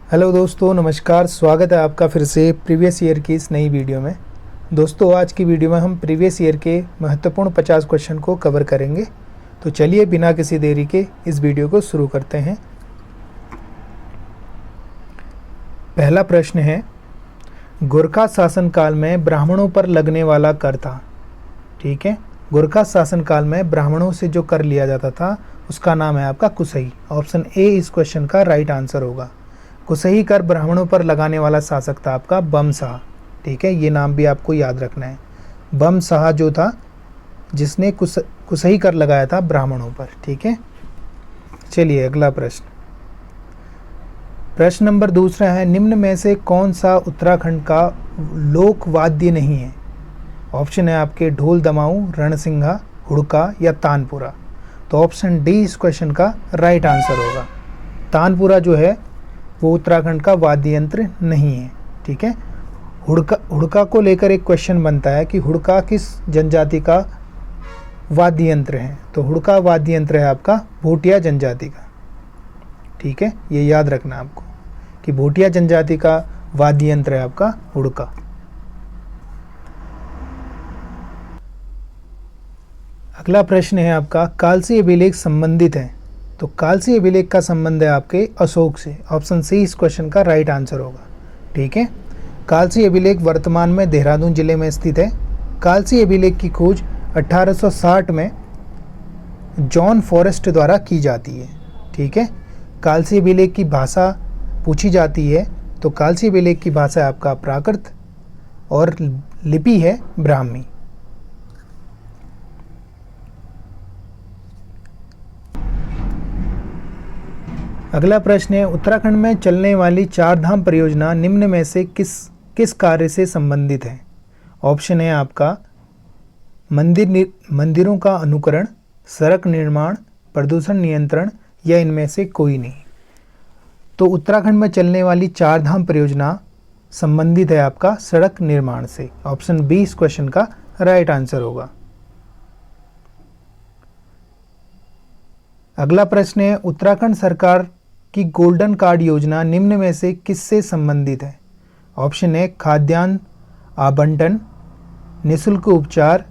Hello दोस्तों, नमस्कार। स्वागत है आपका फिर से प्रीवियस ईयर की इस नई वीडियो में। दोस्तों, आज की वीडियो में हम प्रीवियस ईयर के महत्वपूर्ण 50 क्वेश्चन को कवर करेंगे। तो चलिए बिना किसी देरी के इस वीडियो को शुरू करते हैं। पहला प्रश्न है, गोरखा शासनकाल में ब्राह्मणों पर लगने वाला कर था। ठीक है, गोरखा शासनकाल में ब्राह्मणों से जो कर लिया जाता था उसका नाम है आपका कुसई। ऑप्शन ए इस क्वेश्चन का राइट आंसर होगा। कुसई कर ब्राह्मणों पर लगाने वाला शासक था आपका बमशाह। ठीक है, ये नाम भी आपको याद रखना है। बमशाह जो था जिसने कुसई कर लगाया था ब्राह्मणों पर। ठीक है, चलिए अगला प्रश्न। प्रश्न नंबर दूसरा है, निम्न में से कौन सा उत्तराखंड का लोक वाद्य नहीं है? ऑप्शन है आपके ढोल दमाऊ, रणसिंघा, हुड़का या तानपुरा। तो ऑप्शन डी इस क्वेश्चन का राइट आंसर होगा। तानपुरा जो है वो उत्तराखंड का वाद्य यंत्र नहीं है। ठीक है, हुड़का को लेकर एक क्वेश्चन बनता है कि हुड़का किस जनजाति का वाद्य यंत्र है? तो हुड़का वाद्य यंत्र है आपका भोटिया जनजाति का। ठीक है, ये याद रखना आपको कि भोटिया जनजाति का वाद्य यंत्र है आपका हुड़का। अगला प्रश्न है आपका, कालसी अभिलेख संबंधित है? तो कालसी अभिलेख का संबंध है आपके अशोक से। ऑप्शन सी इस क्वेश्चन का राइट आंसर होगा। ठीक है, कालसी अभिलेख वर्तमान में देहरादून जिले में स्थित है। कालसी अभिलेख की खोज 1860 में जॉन फॉरेस्ट द्वारा की जाती है। ठीक है, कालसी अभिलेख की भाषा पूछी जाती है तो कालसी अभिलेख की भाषा है आपका प्राकृत और लिपि है ब्राह्मी। अगला प्रश्न है, उत्तराखंड में चलने वाली चार धाम परियोजना निम्न में से किस कार्य से संबंधित है? ऑप्शन है आपका मंदिरों का अनुकरण, सड़क निर्माण, प्रदूषण नियंत्रण या इनमें से कोई नहीं। तो उत्तराखंड में चलने वाली चार धाम परियोजना संबंधित है आपका सड़क निर्माण से। ऑप्शन बी इस क्वेश्चन का राइट आंसर होगा। अगला प्रश्न है, उत्तराखंड सरकार की गोल्डन कार्ड योजना निम्न में से किससे संबंधित है? ऑप्शन है खाद्यान्न आवंटन, निःशुल्क उपचार,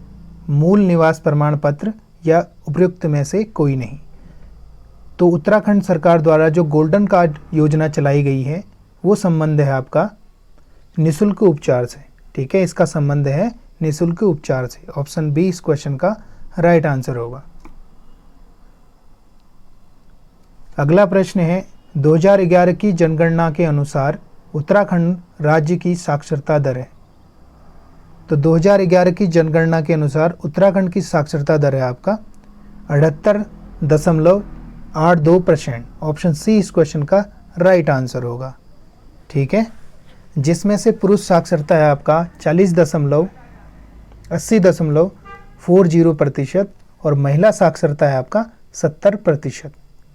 मूल निवास प्रमाण पत्र या उपयुक्त में से कोई नहीं। तो उत्तराखंड सरकार द्वारा जो गोल्डन कार्ड योजना चलाई गई है वो संबंध है आपका निःशुल्क उपचार से। ठीक है, इसका संबंध है निःशुल्क उपचार से। ऑप्शन बी इस क्वेश्चन का राइट आंसर होगा। अगला प्रश्न है, 2011 की जनगणना के अनुसार उत्तराखंड राज्य की साक्षरता दर है। तो 2011 की जनगणना के अनुसार उत्तराखंड की साक्षरता दर है आपका 78.82%। ऑप्शन सी इस क्वेश्चन का राइट आंसर होगा। ठीक है, जिसमें से पुरुष साक्षरता है आपका 80.40% और महिला साक्षरता है आपका 70%।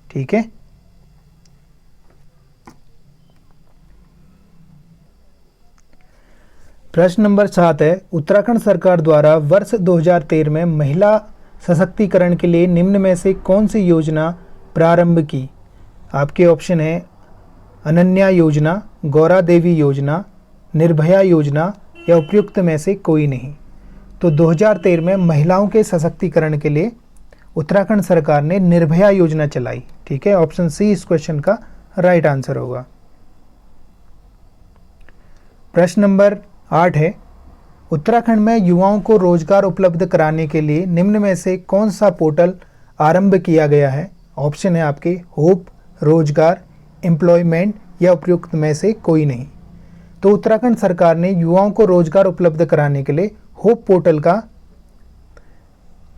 ठीक है, प्रश्न नंबर 7 है, उत्तराखंड सरकार द्वारा वर्ष 2013 में महिला सशक्तिकरण के लिए निम्न में से कौन सी योजना प्रारंभ की? आपके ऑप्शन है अनन्या योजना, गौरा देवी योजना, निर्भया योजना या उपयुक्त में से कोई नहीं। तो 2013 में महिलाओं के सशक्तिकरण के लिए उत्तराखंड सरकार ने निर्भया योजना चलाई। ठीक है, ऑप्शन सी इस क्वेश्चन का राइट आंसर होगा। प्रश्न नंबर 8 है, उत्तराखंड में युवाओं को रोजगार उपलब्ध कराने के लिए निम्न में से कौन सा पोर्टल आरंभ किया गया है? ऑप्शन है आपके होप, रोजगार, एम्प्लॉयमेंट या उपयुक्त में से कोई नहीं। तो उत्तराखंड सरकार ने युवाओं को रोजगार उपलब्ध कराने के लिए होप पोर्टल का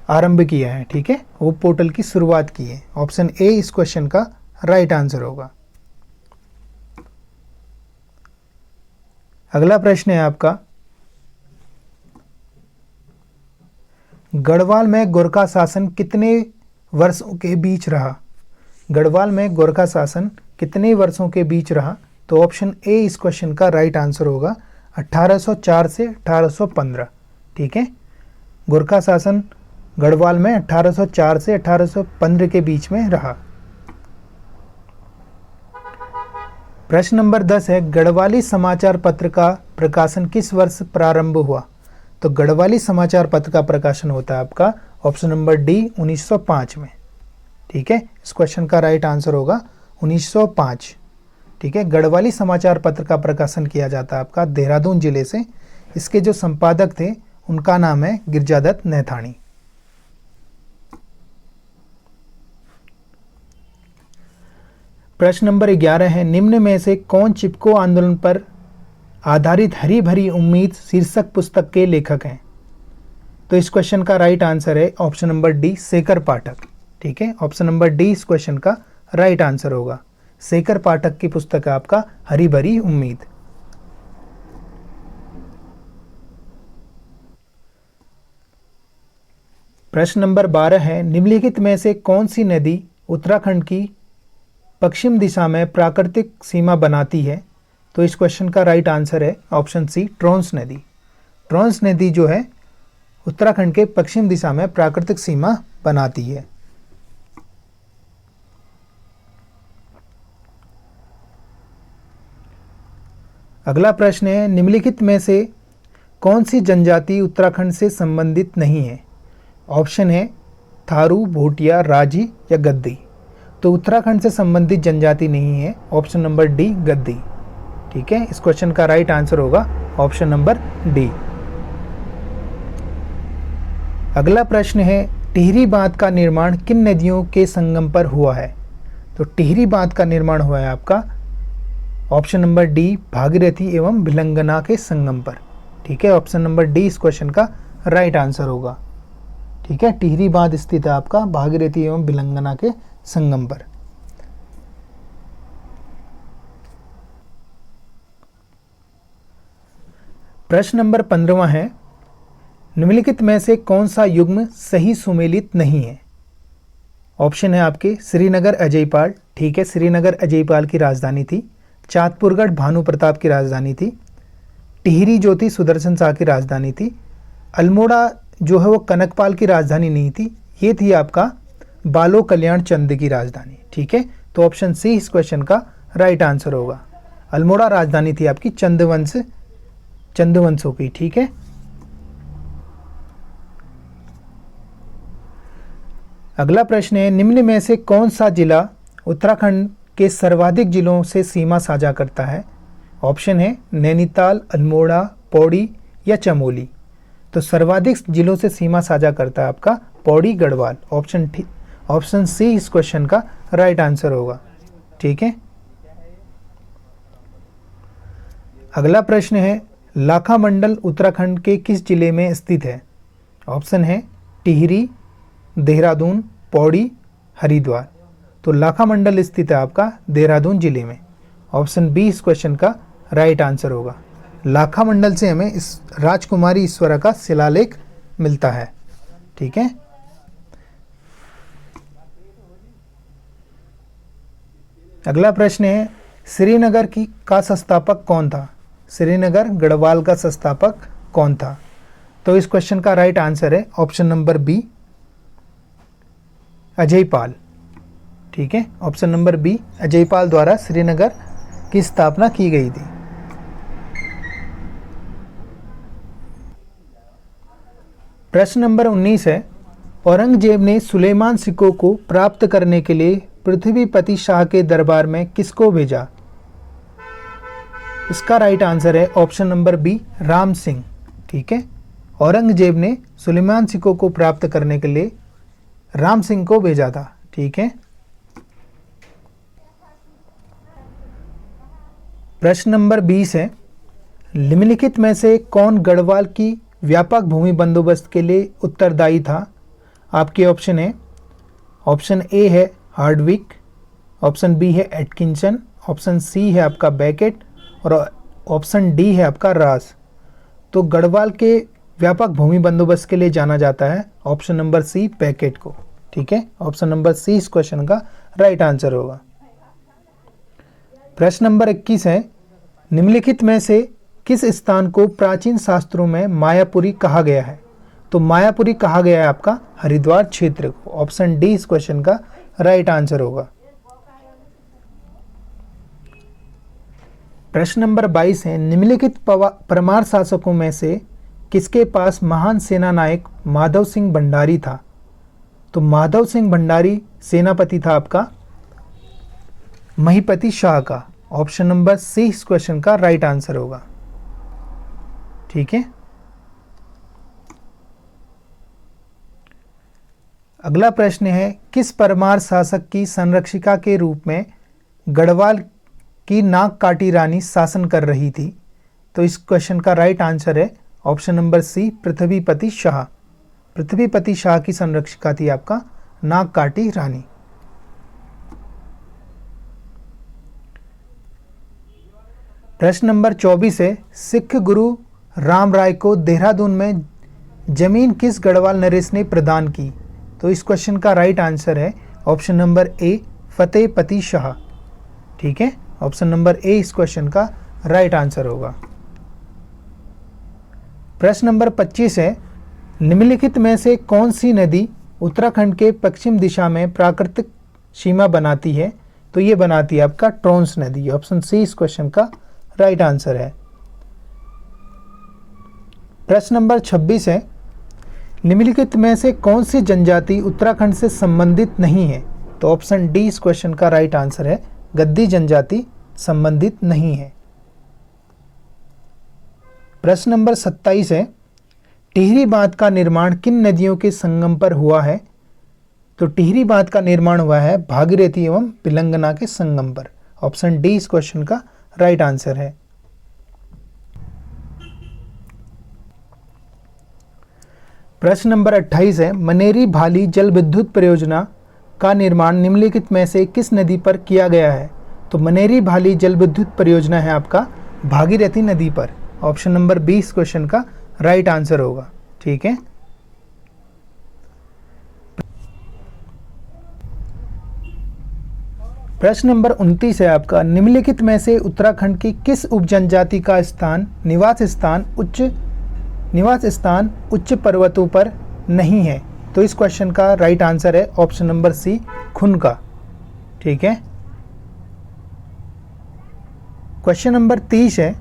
आरंभ किया है। ठीक है, होप पोर्टल की शुरुआत की है। ऑप्शन ए इस क्वेश्चन का राइट आंसर होगा। अगला प्रश्न है आपका, गढ़वाल में गोरखा शासन कितने वर्षों के बीच रहा? गढ़वाल में गोरखा शासन कितने वर्षों के बीच रहा? तो ऑप्शन ए इस क्वेश्चन का राइट आंसर होगा 1804 से 1815। ठीक है, गोरखा शासन गढ़वाल में 1804 से 1815 के बीच में रहा। प्रश्न नंबर 10 है, गढ़वाली समाचार पत्र का प्रकाशन किस वर्ष प्रारंभ हुआ? तो गढ़वाली समाचार पत्र का प्रकाशन होता है आपका ऑप्शन नंबर डी 1905 में। ठीक है, इस क्वेश्चन का राइट आंसर होगा 1905। ठीक है, गढ़वाली समाचार पत्र का प्रकाशन किया जाता है आपका देहरादून जिले से। इसके जो संपादक थे उनका नाम है गिरजादत्त नैथानी। प्रश्न नंबर 11 है, निम्न में से कौन चिपको आंदोलन पर आधारित हरी भरी उम्मीद शीर्षक पुस्तक के लेखक हैं? तो इस क्वेश्चन का राइट आंसर है ऑप्शन नंबर डी शेखर पाठक। ठीक है, ऑप्शन नंबर डी इस क्वेश्चन का राइट आंसर होगा। शेखर पाठक की पुस्तक है आपका हरी भरी उम्मीद। प्रश्न नंबर 12 है, निम्नलिखित में से कौन सी नदी उत्तराखंड की पश्चिम दिशा में प्राकृतिक सीमा बनाती है? तो इस क्वेश्चन का राइट आंसर है ऑप्शन सी ट्रोंस नदी। ट्रोंस नदी जो है उत्तराखंड के पश्चिम दिशा में प्राकृतिक सीमा बनाती है। अगला प्रश्न है, निम्नलिखित में से कौन सी जनजाति उत्तराखंड से संबंधित नहीं है? ऑप्शन है थारू, भोटिया, राजी या गद्दी। तो उत्तराखंड से संबंधित जनजाति नहीं है, ऑप्शन नंबर डी गद्दी। ठीक है, इस क्वेश्चन का राइट आंसर होगा ऑप्शन नंबर डी। अगला प्रश्न है, टिहरी बांध का निर्माण किन नदियों के संगम पर हुआ है? तो टिहरी बांध का निर्माण हुआ है आपका ऑप्शन नंबर डी भागीरथी एवं भिलंगना के संगम पर। ठीक है, ऑप्शन नंबर डी इस क्वेश्चन का राइट आंसर होगा। ठीक है, टिहरी बांध स्थित है आपका भागीरथी एवं भिलंगना के संगम पर। प्रश्न नंबर 15 है, निम्नलिखित में से कौन सा युग्म सही सुमेलित नहीं है? ऑप्शन है आपके श्रीनगर अजयपाल। ठीक है, श्रीनगर अजयपाल की राजधानी थी। चाँदपुरगढ़ भानु प्रताप की राजधानी थी। टिहरी जो थी सुदर्शन शाह की राजधानी थी। अल्मोड़ा जो है वो कनकपाल की राजधानी नहीं थी, ये थी आपका बालो कल्याण चंद की राजधानी। ठीक है, तो ऑप्शन सी इस क्वेश्चन का राइट आंसर होगा। अल्मोड़ा राजधानी थी आपकी चंदवंशों की। ठीक है, अगला प्रश्न है, निम्न में से कौन सा जिला उत्तराखंड के सर्वाधिक जिलों से सीमा साझा करता है? ऑप्शन है नैनीताल, अल्मोड़ा, पौड़ी या चमोली। तो सर्वाधिक जिलों से सीमा साझा करता है आपका पौड़ी गढ़वाल। ऑप्शन सी इस क्वेश्चन का राइट आंसर होगा। ठीक है, अगला प्रश्न है, लाखा मंडल उत्तराखंड के किस जिले में स्थित है? ऑप्शन है टिहरी, देहरादून, पौड़ी, हरिद्वार। तो लाखा मंडल स्थित है आपका देहरादून जिले में। ऑप्शन बी इस क्वेश्चन का राइट आंसर होगा। लाखा मंडल से हमें इस राजकुमारी ईश्वरा का शिलालेख मिलता है। ठीक है, अगला प्रश्न है, श्रीनगर का संस्थापक कौन था? श्रीनगर गढ़वाल का संस्थापक कौन था? तो इस क्वेश्चन का राइट आंसर है ऑप्शन नंबर बी अजयपाल। ठीक है, ऑप्शन नंबर बी अजयपाल द्वारा श्रीनगर की स्थापना की गई थी। प्रश्न नंबर 19 है, औरंगजेब ने सुलेमान सिकों को प्राप्त करने के लिए पृथ्वीपति शाह के दरबार में किसको भेजा? इसका राइट आंसर है option number B Ram Singh. ठीक है, औरंगजेब ने सुलेमान सिकों को प्राप्त करने के लिए राम सिंह को भेजा था। ठीक है, प्रश्न नंबर 20 है, निम्नलिखित में से कौन गढ़वाल की व्यापक भूमि बंदोबस्त के लिए उत्तरदायी था? आपके ऑप्शन है, ऑप्शन ए है हार्डविक, ऑप्शन बी है एटकिंसन, ऑप्शन सी है आपका बैकेट और ऑप्शन डी है आपका रास। तो गढ़वाल के व्यापक भूमि बंदोबस्त के लिए जाना जाता है ऑप्शन नंबर सी बैकेट को। ठीक है, ऑप्शन नंबर सी इस क्वेश्चन का राइट आंसर होगा। प्रश्न नंबर 21 है, निम्नलिखित में से किस स्थान को प्राचीन शास्त्रों में मायापुरी कहा गया है? तो मायापुरी कहा गया है आपका हरिद्वार क्षेत्र को। ऑप्शन डी इस क्वेश्चन का राइट आंसर होगा। प्रश्न नंबर 22 है, निम्नलिखित परमार शासकों में से किसके पास महान सेना नायक माधव सिंह भंडारी था? तो माधव सिंह भंडारी सेनापति था आपका महीपति शाह का। ऑप्शन नंबर सी इस क्वेश्चन का राइट आंसर होगा। ठीक है, अगला प्रश्न है, किस परमार शासक की संरक्षिका के रूप में गढ़वाल की नाग काटी रानी शासन कर रही थी? तो इस क्वेश्चन का राइट आंसर है ऑप्शन नंबर सी पृथ्वीपति शाह। पृथ्वीपति शाह की संरक्षिका थी आपका नाग काटी रानी। प्रश्न नंबर 24 है, सिख गुरु राम राय को देहरादून में जमीन किस गढ़वाल नरेश ने प्रदान की? तो इस क्वेश्चन का राइट आंसर है option number A Fatehpati Shah. ठीक है, ऑप्शन नंबर ए इस क्वेश्चन का राइट आंसर होगा। प्रश्न नंबर 25 है, निम्नलिखित में से कौन सी नदी उत्तराखंड के पश्चिम दिशा में प्राकृतिक सीमा बनाती है? तो ये बनाती है आपका ट्रोंस नदी। ऑप्शन सी इस क्वेश्चन का राइट आंसर है। प्रश्न नंबर 26 है, निम्नलिखित में से कौन सी जनजाति उत्तराखंड से संबंधित नहीं है? तो ऑप्शन डी इस क्वेश्चन का राइट आंसर है, गद्दी जनजाति संबंधित नहीं है। प्रश्न नंबर 27 है, टिहरी बांध का निर्माण किन नदियों के संगम पर हुआ है? तो टिहरी बांध का निर्माण हुआ है भागीरथी एवं पिलंगना के संगम पर। ऑप्शन डी इस क्वेश्चन का राइट आंसर है। प्रश्न नंबर 28 है, मनेरी भाली जल विद्युत परियोजना का निर्माण निम्नलिखित में से किस नदी पर किया गया है? तो मनेरी भाली जल विद्युत परियोजना है आपका भागीरथी नदी पर। ऑप्शन नंबर 20 क्वेश्चन का राइट आंसर होगा। ठीक है, प्रश्न नंबर 29 है आपका, निम्नलिखित में से उत्तराखंड की किस उपजनजाति का निवास स्थान उच्च पर्वतों पर नहीं है? तो इस क्वेश्चन का राइट आंसर है ऑप्शन नंबर सी खुनका। ठीक है, क्वेश्चन नंबर 30 है,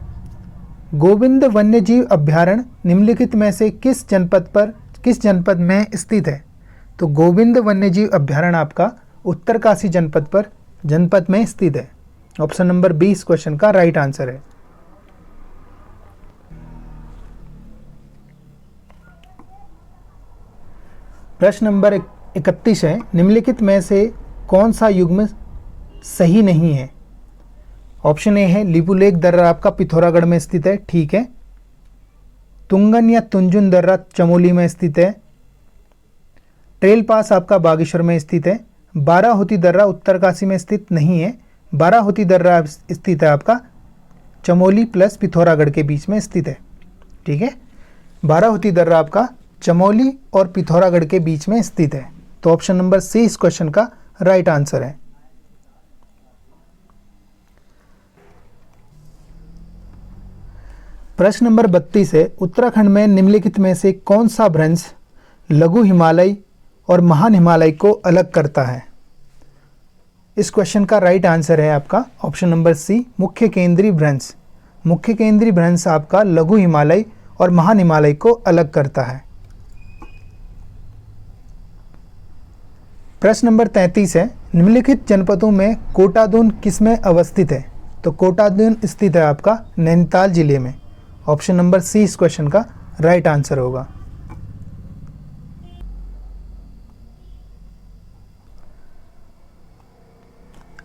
गोविंद वन्यजीव अभ्यारण्य निम्नलिखित में से किस जनपद में स्थित है? तो गोविंद वन्यजीव अभ्यारण्य आपका उत्तरकाशी जनपद में स्थित है। ऑप्शन नंबर 20 क्वेश्चन का राइट आंसर है। प्रश्न नंबर 31 है, निम्नलिखित में से कौन सा युग्म सही नहीं है? ऑप्शन ए है लिपुलेख दर्रा आपका पिथौरागढ़ में स्थित है। ठीक है, तुंगन या तुंजुन दर्रा चमोली में स्थित है। ट्रेल पास आपका बागेश्वर में स्थित है। बाराहोती दर्रा उत्तरकाशी में स्थित नहीं है। बाराहोती दर्रा स्थित है आपका चमोली प्लस पिथौरागढ़ के बीच में स्थित है। ठीक है, बाराहोती दर्रा आपका चमोली और पिथौरागढ़ के बीच में स्थित है। तो ऑप्शन नंबर सी इस क्वेश्चन का राइट आंसर है। प्रश्न नंबर 32 है, उत्तराखंड में निम्नलिखित में से कौन सा भ्रंश लघु हिमालय और महान हिमालय को अलग करता है? इस क्वेश्चन का राइट आंसर है आपका ऑप्शन नंबर सी मुख्य केंद्रीय भ्रंश। मुख्य केंद्रीय भ्रंश आपका लघु हिमालय और महान हिमालय को अलग करता है। प्रश्न नंबर 33 है, निम्नलिखित जनपदों में कोटादून किसमें अवस्थित है? तो कोटादून स्थित है आपका नैनीताल जिले में। ऑप्शन नंबर सी इस क्वेश्चन का राइट आंसर होगा।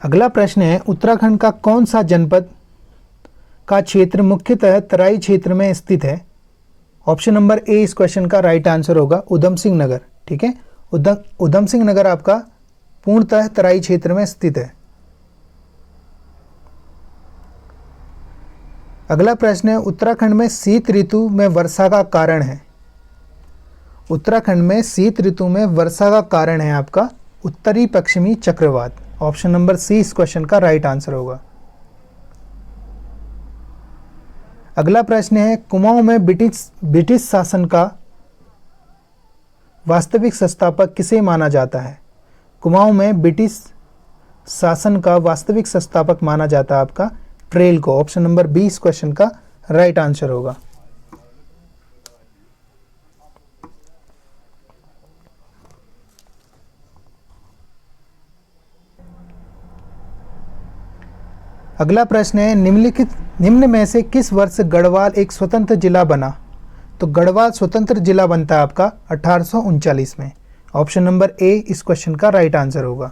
अगला प्रश्न है, उत्तराखंड का कौन सा जनपद का क्षेत्र मुख्यतः तराई क्षेत्र में स्थित है? ऑप्शन नंबर ए इस क्वेश्चन का राइट आंसर होगा उधम सिंह नगर। ठीक है, उधम सिंह नगर आपका पूर्णतः तराई क्षेत्र में स्थित है। अगला प्रश्न है, उत्तराखंड में शीत ऋतु में वर्षा का कारण है? उत्तराखंड में शीत ऋतु में वर्षा का कारण है आपका उत्तरी पश्चिमी चक्रवात। ऑप्शन नंबर सी इस क्वेश्चन का राइट आंसर होगा। अगला प्रश्न है, कुमाऊं में ब्रिटिश शासन का वास्तविक संस्थापक किसे माना जाता है? कुमाऊं में ब्रिटिश शासन का वास्तविक संस्थापक माना जाता है आपका अप्रैल को। ऑप्शन नंबर बी इस क्वेश्चन का राइट आंसर होगा। अगला प्रश्न है, निम्न में से किस वर्ष गढ़वाल एक स्वतंत्र जिला बना? तो गढ़वाल स्वतंत्र जिला बनता है आपका 1839 में। ऑप्शन नंबर ए इस क्वेश्चन का राइट आंसर होगा।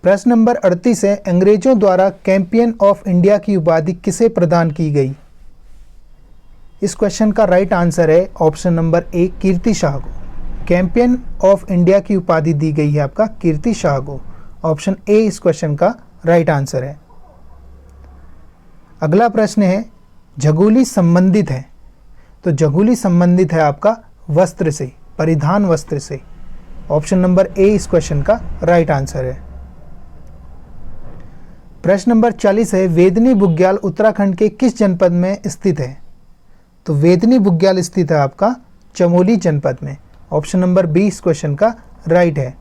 प्रश्न नंबर 38 है, अंग्रेजों द्वारा चैंपियन ऑफ इंडिया की उपाधि किसे प्रदान की गई? इस क्वेश्चन का राइट आंसर है ऑप्शन नंबर ए कीर्ति शाह को। चैंपियन ऑफ इंडिया की उपाधि दी गई है आपका कीर्ति शाह को। ऑप्शन ए इस क्वेश्चन का राइट आंसर है। अगला प्रश्न है, झगोली संबंधित है? तो झगोली संबंधित है आपका वस्त्र से, परिधान वस्त्र से। ऑप्शन नंबर ए इस क्वेश्चन का राइट आंसर है। प्रश्न नंबर 40 है, वेदनी बुग्याल उत्तराखंड के किस जनपद में स्थित है? तो वेदनी बुग्याल स्थित है आपका चमोली जनपद में। ऑप्शन नंबर बी इस क्वेश्चन का राइट है।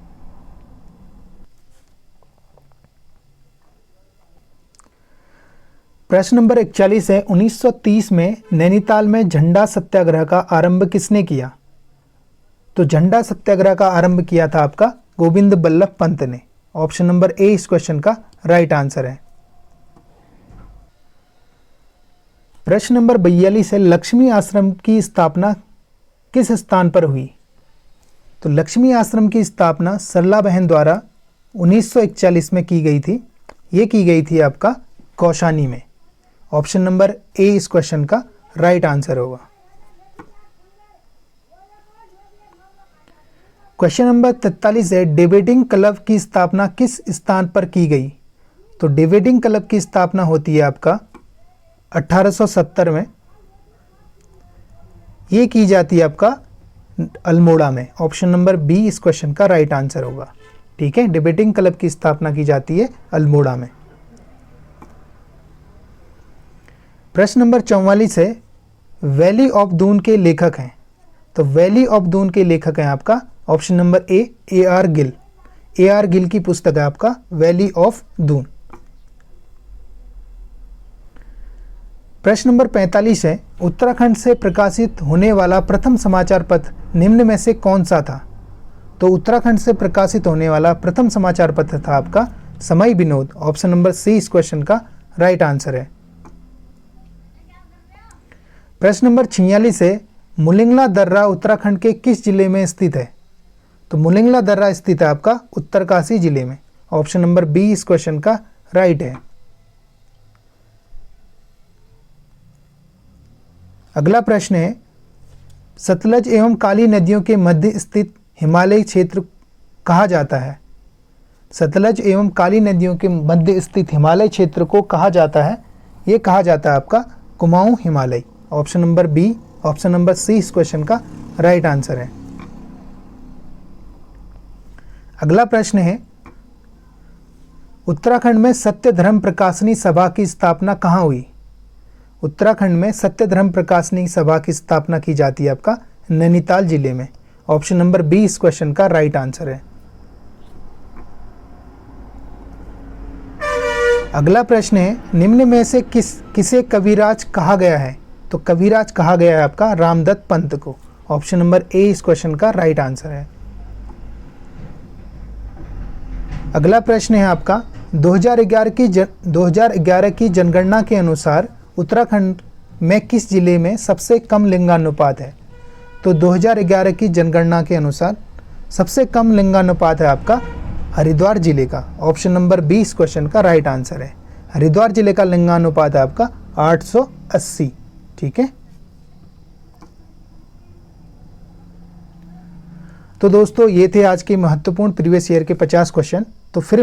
प्रश्न नंबर 41 है, 1930 में नैनीताल में झंडा सत्याग्रह का आरंभ किसने किया? तो झंडा सत्याग्रह का आरंभ किया था आपका गोविंद बल्लभ पंत ने। ऑप्शन नंबर ए इस क्वेश्चन का राइट आंसर है। प्रश्न नंबर 42 है, लक्ष्मी आश्रम की स्थापना किस स्थान पर हुई? तो लक्ष्मी आश्रम की स्थापना सरला बहन द्वारा 1941 में की गई थी। ये की गई थी आपका कौशानी में। ऑप्शन नंबर ए इस क्वेश्चन का राइट आंसर होगा। क्वेश्चन नंबर 43 है, डिबेटिंग क्लब की स्थापना किस स्थान पर की गई? तो डिबेटिंग क्लब की स्थापना होती है आपका 1870 में। ये की जाती है आपका अल्मोड़ा में। ऑप्शन नंबर बी इस क्वेश्चन का राइट आंसर होगा। ठीक है, डिबेटिंग क्लब की स्थापना की जाती है अल्मोड़ा में। प्रश्न नंबर 44 है, वैली ऑफ दून के लेखक हैं? तो वैली ऑफ दून के लेखक हैं आपका option number A R Gill. A R Gill की पुस्तक है आपका वैली ऑफ दून। प्रश्न नंबर 45 है, उत्तराखंड से प्रकाशित होने वाला प्रथम समाचार पत्र निम्न में से कौन सा था? तो उत्तराखंड से प्रकाशित होने वाला प्रथम समाचार पत्र था आपका समय विनोद। ऑप्शन नंबर सी इस क्वेश्चन का राइट आंसर है। प्रश्न नंबर 46 है, मुलिंगला दर्रा उत्तराखंड के किस जिले में स्थित है? तो मुलिंगला दर्रा स्थित है आपका उत्तरकाशी जिले में। ऑप्शन नंबर बी इस क्वेश्चन का राइट है। अगला प्रश्न है, सतलज एवं काली नदियों के मध्य स्थित हिमालयी क्षेत्र कहा जाता है? सतलज एवं काली नदियों के मध्य स्थित हिमालय क्षेत्र को कहा जाता है, ये कहा जाता है आपका Kumaon Himalaya. Option number B, option number C इस क्वेश्चन का राइट आंसर है। अगला प्रश्न है, उत्तराखंड में सत्य धर्म प्रकाशनी सभा की स्थापना कहाँ हुई? उत्तराखंड में सत्य धर्म प्रकाशनी सभा की स्थापना की जाती है आपका नैनीताल जिले में। ऑप्शन नंबर बी इस क्वेश्चन का राइट आंसर है। अगला प्रश्न है, निम्न में से किसे कविराज कहा गया है? तो कविराज कहा गया है आपका रामदत्त पंत को। ऑप्शन नंबर ए इस क्वेश्चन का राइट आंसर है। अगला प्रश्न है आपका, 2011 की जनगणना के अनुसार उत्तराखंड में किस जिले में सबसे कम लिंगानुपात है? तो 2011 की जनगणना के अनुसार सबसे कम लिंगानुपात है आपका हरिद्वार जिले का। ऑप्शन नंबर बी इस क्वेश्चन का राइट आंसर है। हरिद्वार जिले का लिंगानुपात है आपका 880। ठीक है, तो दोस्तों ये थे आज के महत्वपूर्ण प्रीवियस ईयर के 50 क्वेश्चन। तो फिर